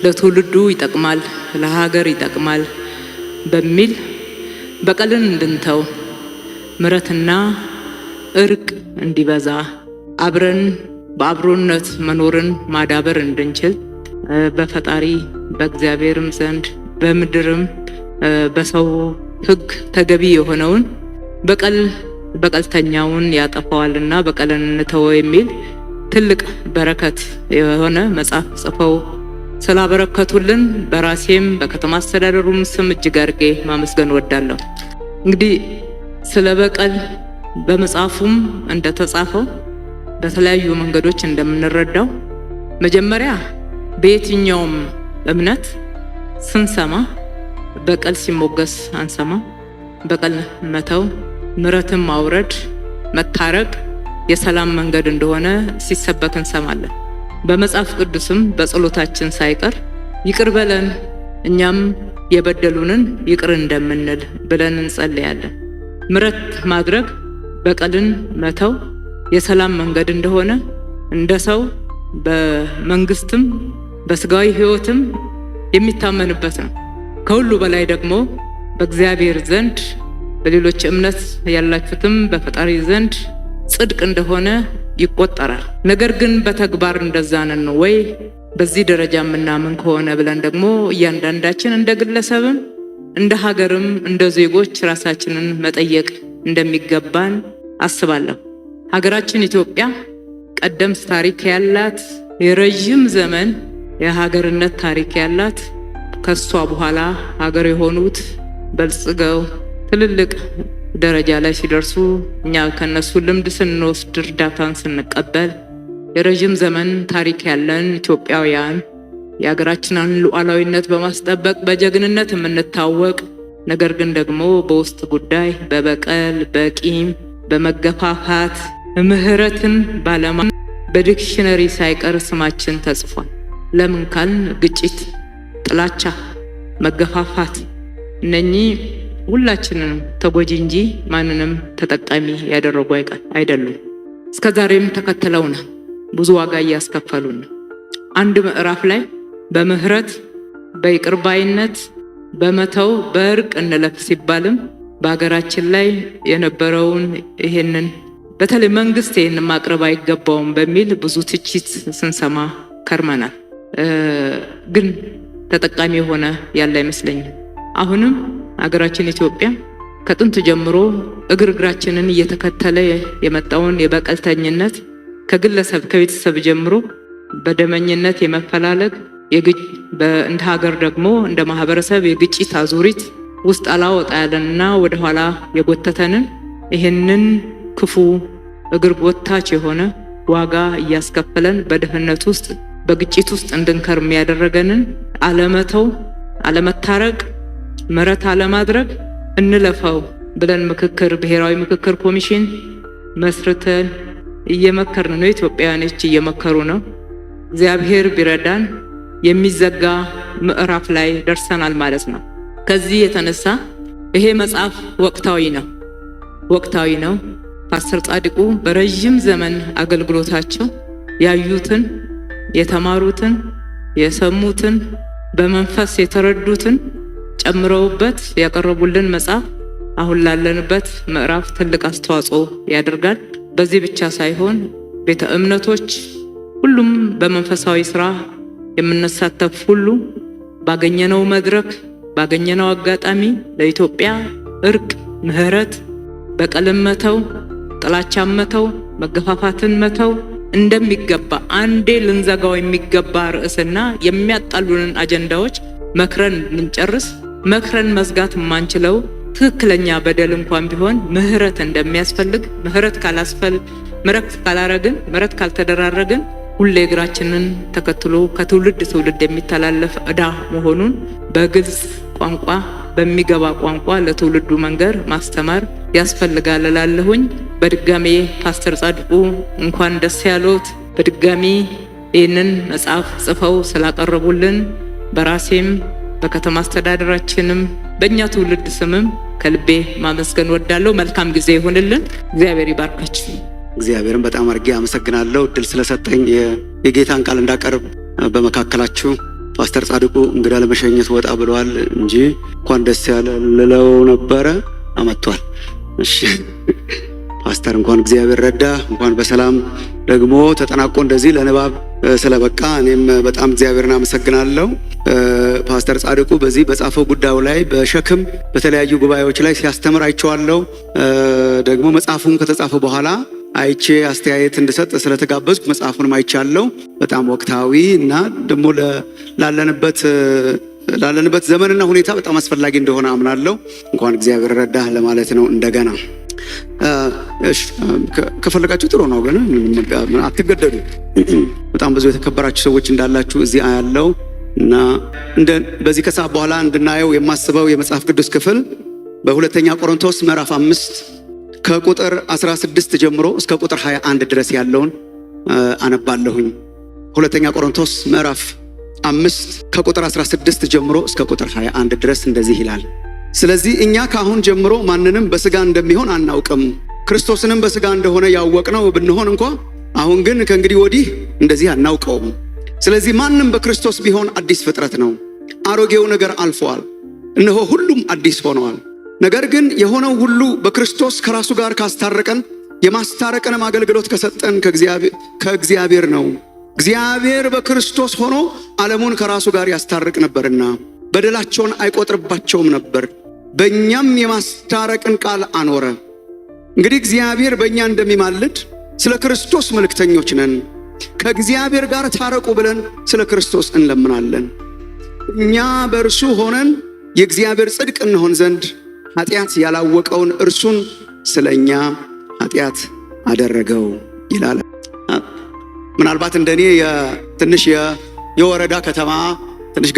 ለትውልዱ ይጠቅማል፣ ለሀገር ይጠቅማል በሚል በቀልን እንድንተው ምሕረትና እርቅ እንዲበዛ አብረን በአብሮነት መኖርን ማዳበር እንድንችል በፈጣሪ በእግዚአብሔርም ዘንድ በምድርም በሰው ሕግ ተገቢ የሆነውን በቀልተኛውን ያጠፋዋልና በቀልን እንተው የሚል ትልቅ በረከት የሆነ መጽሐፍ ጽፈው ስላበረከቱልን በራሴም በከተማ አስተዳደሩም ስም እጅግ አድርጌ ማመስገን እወዳለሁ። እንግዲህ ስለ በቀል በመጽሐፉም እንደተጻፈው በተለያዩ መንገዶች እንደምንረዳው መጀመሪያ በየትኛውም እምነት ስንሰማ በቀል ሲሞገስ አንሰማ። በቀል መተው፣ ምሕረትን ማውረድ፣ መታረቅ የሰላም መንገድ እንደሆነ ሲሰበክ እንሰማለን። በመጽሐፍ ቅዱስም በጸሎታችን ሳይቀር ይቅር በለን እኛም የበደሉንን ይቅር እንደምንል ብለን እንጸልያለን። ምሕረት ማድረግ በቀልን መተው የሰላም መንገድ እንደሆነ እንደ ሰው በመንግስትም በስጋዊ ሕይወትም የሚታመንበት ነው። ከሁሉ በላይ ደግሞ በእግዚአብሔር ዘንድ በሌሎች እምነት ያላችሁትም በፈጣሪ ዘንድ ጽድቅ እንደሆነ ይቆጠራል። ነገር ግን በተግባር እንደዛ ነን ወይ በዚህ ደረጃ የምናምን ከሆነ ብለን ደግሞ እያንዳንዳችን እንደ ግለሰብም እንደ ሀገርም እንደ ዜጎች ራሳችንን መጠየቅ እንደሚገባን አስባለሁ። ሀገራችን ኢትዮጵያ ቀደምት ታሪክ ያላት የረጅም ዘመን የሀገርነት ታሪክ ያላት ከሷ በኋላ ሀገር የሆኑት በልጽገው ትልልቅ ደረጃ ላይ ሲደርሱ እኛ ከነሱ ልምድ ስንወስድ እርዳታን ስንቀበል የረጅም ዘመን ታሪክ ያለን ኢትዮጵያውያን የሀገራችንን ሉዓላዊነት በማስጠበቅ በጀግንነት የምንታወቅ ነገር ግን ደግሞ በውስጥ ጉዳይ በበቀል በቂም በመገፋፋት ምሕረትን ባለማ በዲክሽነሪ ሳይቀር ስማችን ተጽፏል። ለምን ካልን ግጭት፣ ጥላቻ፣ መገፋፋት እነኚህ ሁላችንም ተጎጂ እንጂ ማንንም ተጠቃሚ ያደረጉ አይደሉም። እስከዛሬም ተከትለውና ብዙ ዋጋ እያስከፈሉን ነው። አንድ ምዕራፍ ላይ በምህረት በይቅርባይነት በመተው በእርቅ እንለፍ ሲባልም በሀገራችን ላይ የነበረውን ይሄንን በተለይ መንግስት ይሄንን ማቅረብ አይገባውም በሚል ብዙ ትችት ስንሰማ ከርመናል። ግን ተጠቃሚ የሆነ ያለ አይመስለኝም። አሁንም ሀገራችን ኢትዮጵያ ከጥንት ጀምሮ እግራችንን እየተከተለ የመጣውን የበቀልተኝነት ከግለሰብ ከቤተሰብ ጀምሮ በደመኝነት የመፈላለግ እንደ ሀገር ደግሞ እንደ ማህበረሰብ የግጭት አዙሪት ውስጥ አላወጣ ያለንና ወደኋላ የጎተተንን ይህንን ክፉ እግር ጎታች የሆነ ዋጋ እያስከፈለን በድህነት ውስጥ በግጭት ውስጥ እንድንከርም ያደረገንን አለመተው፣ አለመታረቅ፣ ምሕረት አለማድረግ እንለፈው ብለን ብሔራዊ ምክክር ኮሚሽን መስርተን እየመከርን ነው። ኢትዮጵያውያኖች እየመከሩ ነው። እግዚአብሔር ቢረዳን የሚዘጋ ምዕራፍ ላይ ደርሰናል ማለት ነው። ከዚህ የተነሳ ይሄ መጽሐፍ ወቅታዊ ነው። ፓስተር ጻድቁ በረጅም ዘመን አገልግሎታቸው ያዩትን፣ የተማሩትን፣ የሰሙትን፣ በመንፈስ የተረዱትን ጨምረውበት ያቀረቡልን መጽሐፍ አሁን ላለንበት ምዕራፍ ትልቅ አስተዋጽኦ ያደርጋል። በዚህ ብቻ ሳይሆን ቤተ እምነቶች ሁሉም በመንፈሳዊ ስራ የምንሳተፍ ሁሉ ባገኘነው መድረክ ባገኘነው አጋጣሚ ለኢትዮጵያ እርቅ፣ ምህረት፣ በቀልን መተው፣ ጥላቻን መተው፣ መገፋፋትን መተው እንደሚገባ አንዴ ልንዘጋው የሚገባ ርዕስና የሚያጣሉንን አጀንዳዎች መክረን እንጨርስ። መክረን መዝጋት የማንችለው ትክክለኛ በደል እንኳን ቢሆን ምህረት እንደሚያስፈልግ ምህረት ካልተደራረግን ሁሌ እግራችንን ተከትሎ ከትውልድ ትውልድ የሚተላለፍ ዕዳ መሆኑን በግልጽ ቋንቋ በሚገባ ቋንቋ ለትውልዱ መንገር ማስተማር ያስፈልጋል እላለሁኝ። በድጋሜ ፓስተር ጻድቁ እንኳን ደስ ያሎት። በድጋሜ ይህንን መጽሐፍ ጽፈው ስላቀረቡልን በራሴም በከተማ አስተዳደራችንም በእኛ ትውልድ ስምም ከልቤ ማመስገን ወዳለሁ። መልካም ጊዜ ይሁንልን። እግዚአብሔር ይባርካችሁ። እግዚአብሔርን በጣም አድርጌ አመሰግናለሁ እድል ስለሰጠኝ የጌታን ቃል እንዳቀርብ በመካከላችሁ ፓስተር ጻድቁ እንግዳ ለመሸኘት ወጣ ብለዋል እንጂ እንኳን ደስ ያለ ልለው ነበረ አመጣዋል። እሺ ፓስተር እንኳን እግዚአብሔር ረዳ፣ እንኳን በሰላም ደግሞ ተጠናቆ እንደዚህ ለንባብ ስለበቃ እኔም በጣም እግዚአብሔርን አመሰግናለሁ። ፓስተር ጻድቁ በዚህ በጻፈው ጉዳዩ ላይ በሸክም በተለያዩ ጉባኤዎች ላይ ሲያስተምር አይቼዋለሁ። ደግሞ መጽሐፉን ከተጻፈ በኋላ አይቼ አስተያየት እንድሰጥ ስለተጋበዝኩ መጽሐፉንም አይቻለሁ። በጣም ወቅታዊ እና ደግሞ ላለንበት ዘመንና ሁኔታ በጣም አስፈላጊ እንደሆነ አምናለሁ። እንኳን እግዚአብሔር ረዳህ ለማለት ነው። እንደገና ከፈለጋችሁ ጥሩ ነው፣ ግን አትገደዱ። በጣም ብዙ የተከበራችሁ ሰዎች እንዳላችሁ እዚህ አያለው እና በዚህ ከሰዓት በኋላ እንድናየው የማስበው የመጽሐፍ ቅዱስ ክፍል በሁለተኛ ቆሮንቶስ ምዕራፍ 5 ከቁጥር 16 ጀምሮ እስከ ቁጥር 21 ድረስ ያለውን አነባለሁኝ። ሁለተኛ ቆሮንቶስ ምዕራፍ 5 ከቁጥር 16 ጀምሮ እስከ ቁጥር 21 ድረስ እንደዚህ ይላል። ስለዚህ እኛ ከአሁን ጀምሮ ማንንም በስጋ እንደሚሆን አናውቅም፣ ክርስቶስንም በስጋ እንደሆነ ያወቅነው ብንሆን እንኳ አሁን ግን ከእንግዲህ ወዲህ እንደዚህ አናውቀውም። ስለዚህ ማንም በክርስቶስ ቢሆን አዲስ ፍጥረት ነው፣ አሮጌው ነገር አልፈዋል፣ እነሆ ሁሉም አዲስ ሆነዋል። ነገር ግን የሆነው ሁሉ በክርስቶስ ከራሱ ጋር ካስታረቀን የማስታረቅንም አገልግሎት ከሰጠን ከእግዚአብሔር ነው። እግዚአብሔር በክርስቶስ ሆኖ ዓለሙን ከራሱ ጋር ያስታርቅ ነበርና በደላቸውን አይቆጥርባቸውም ነበር፣ በእኛም የማስታረቅን ቃል አኖረ። እንግዲህ እግዚአብሔር በእኛ እንደሚማልድ ስለ ክርስቶስ መልእክተኞች ነን። ከእግዚአብሔር ጋር ታረቁ ብለን ስለ ክርስቶስ እንለምናለን። እኛ በእርሱ ሆነን የእግዚአብሔር ጽድቅ እንሆን ዘንድ ኃጢአት ያላወቀውን እርሱን ስለ እኛ ኃጢአት አደረገው ይላል። ምናልባት እንደኔ ትንሽ የወረዳ ከተማ ትንሽ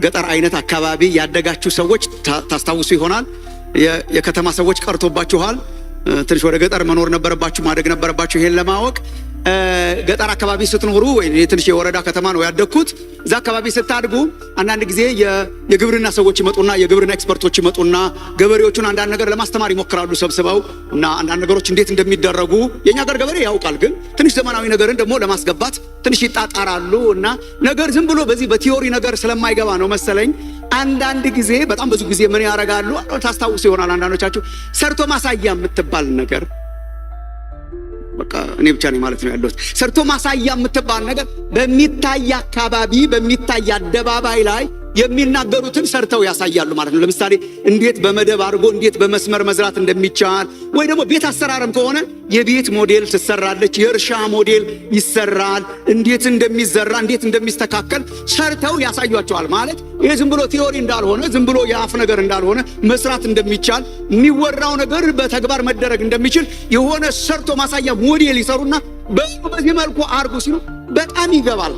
ገጠር አይነት አካባቢ ያደጋችሁ ሰዎች ታስታውሱ ይሆናል። የከተማ ሰዎች ቀርቶባችኋል። ትንሽ ወደ ገጠር መኖር ነበረባችሁ፣ ማደግ ነበረባችሁ። ይሄን ለማወቅ ገጠር አካባቢ ስትኖሩ ወይ ትንሽ የወረዳ ከተማ ነው ያደግኩት። እዛ አካባቢ ስታድጉ አንዳንድ ጊዜ የግብርና ሰዎች ይመጡና የግብርና ኤክስፐርቶች ይመጡና ገበሬዎቹን አንዳንድ ነገር ለማስተማር ይሞክራሉ ሰብስበው እና አንዳንድ ነገሮች እንዴት እንደሚደረጉ የኛ ሀገር ገበሬ ያውቃል፣ ግን ትንሽ ዘመናዊ ነገርን ደግሞ ለማስገባት ትንሽ ይጣጣራሉ እና ነገር ዝም ብሎ በዚህ በቲዮሪ ነገር ስለማይገባ ነው መሰለኝ አንዳንድ ጊዜ በጣም ብዙ ጊዜ ምን ያደርጋሉ ታስታውሱ ይሆናል አንዳንዶቻችሁ ሰርቶ ማሳያ የምትባል ነገር በቃ እኔ ብቻ ነኝ ማለት ነው ያለሁት። ሰርቶ ማሳያ የምትባል ነገር በሚታይ አካባቢ በሚታይ አደባባይ ላይ የሚናገሩትን ሰርተው ያሳያሉ ማለት ነው። ለምሳሌ እንዴት በመደብ አድርጎ እንዴት በመስመር መዝራት እንደሚቻል፣ ወይ ደግሞ ቤት አሰራርም ከሆነ የቤት ሞዴል ትሰራለች፣ የእርሻ ሞዴል ይሰራል፣ እንዴት እንደሚዘራ እንዴት እንደሚስተካከል ሰርተው ያሳዩአቸዋል ማለት ይሄ ዝም ብሎ ቲዮሪ እንዳልሆነ ዝም ብሎ የአፍ ነገር እንዳልሆነ መስራት እንደሚቻል የሚወራው ነገር በተግባር መደረግ እንደሚችል የሆነ ሰርቶ ማሳያ ሞዴል ይሰሩና በዚህ መልኩ አርጉ ሲሉ በጣም ይገባል።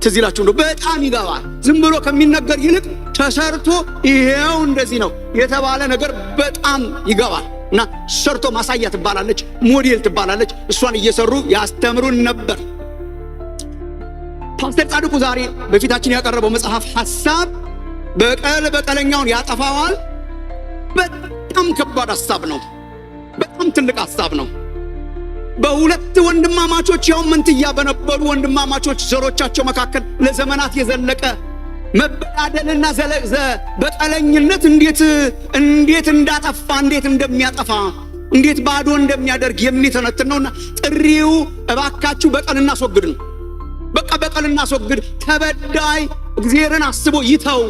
ትዝ ይላችሁ ነው በጣም ይገባል። ዝም ብሎ ከሚነገር ይልቅ ተሰርቶ ይሄው እንደዚህ ነው የተባለ ነገር በጣም ይገባል እና ሰርቶ ማሳያ ትባላለች፣ ሞዴል ትባላለች። እሷን እየሰሩ ያስተምሩን ነበር። ፓስተር ጻድቁ ዛሬ በፊታችን ያቀረበው መጽሐፍ ሐሳብ በቀለኛውን ያጠፋዋል። በጣም ከባድ ሐሳብ ነው። በጣም ትልቅ ሐሳብ ነው። በሁለት ወንድማማቾች ያው መንትያ በነበሩ ወንድማማቾች ዘሮቻቸው መካከል ለዘመናት የዘለቀ መበዳደልና በቀለኝነት እንዴት እንዳጠፋ እንዴት እንደሚያጠፋ እንዴት ባዶ እንደሚያደርግ የሚተነትን ነውና ጥሪው እባካችሁ በቀል እናስወግድ ነው። በቃ በቀል እናስወግድ። ተበዳይ እግዚአብሔርን አስቦ ይተው።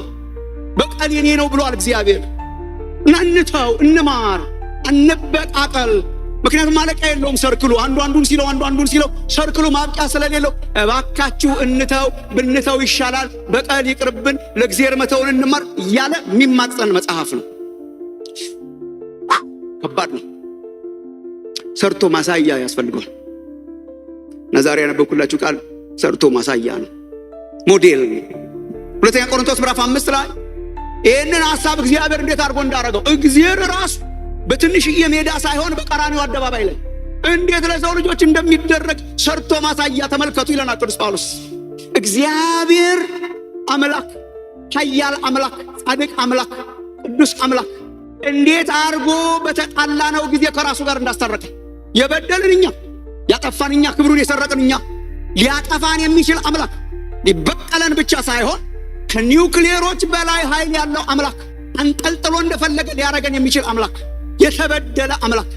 በቀል የኔ ነው ብሏል እግዚአብሔር እና እንተው፣ እንማር፣ አንበቃቀል። ምክንያቱም ማለቂያ የለውም ሰርክሉ። አንዱን ሲለው ሰርክሉ ማብቂያ ስለሌለው እባካችሁ እንተው፣ ብንተው ይሻላል፣ በቀል ይቅርብን፣ ለእግዚአብሔር መተውን እንማር እያለ የሚማጸን መጽሐፍ ነው። ከባድ ነው። ሰርቶ ማሳያ ያስፈልጋል። ዛሬ ያነበብኩላችሁ ቃል ሰርቶ ማሳያ ነው፣ ሞዴል ነው። ሁለተኛ ቆሮንቶስ ምዕራፍ 5 ላይ ይህንን ሐሳብ እግዚአብሔር እንዴት አድርጎ እንዳደረገው እግዚአብሔር ራሱ በትንሽዬ ሜዳ ሳይሆን በቀራንዮ አደባባይ ላይ እንዴት ለሰው ልጆች እንደሚደረግ ሰርቶ ማሳያ ተመልከቱ ይለናል ቅዱስ ጳውሎስ። እግዚአብሔር አምላክ፣ ኃያል አምላክ፣ ጻድቅ አምላክ፣ ቅዱስ አምላክ እንዴት አድርጎ በተጣላነው ጊዜ ከራሱ ጋር እንዳስታረቀ የበደልን እኛ፣ ያጠፋን እኛ፣ ክብሩን የሰረቅን እኛ፣ ሊያጠፋን የሚችል አምላክ ሊበቀለን ብቻ ሳይሆን ከኒውክሊየሮች በላይ ኃይል ያለው አምላክ፣ አንጠልጥሎ እንደፈለገ ሊያረገን የሚችል አምላክ፣ የተበደለ አምላክ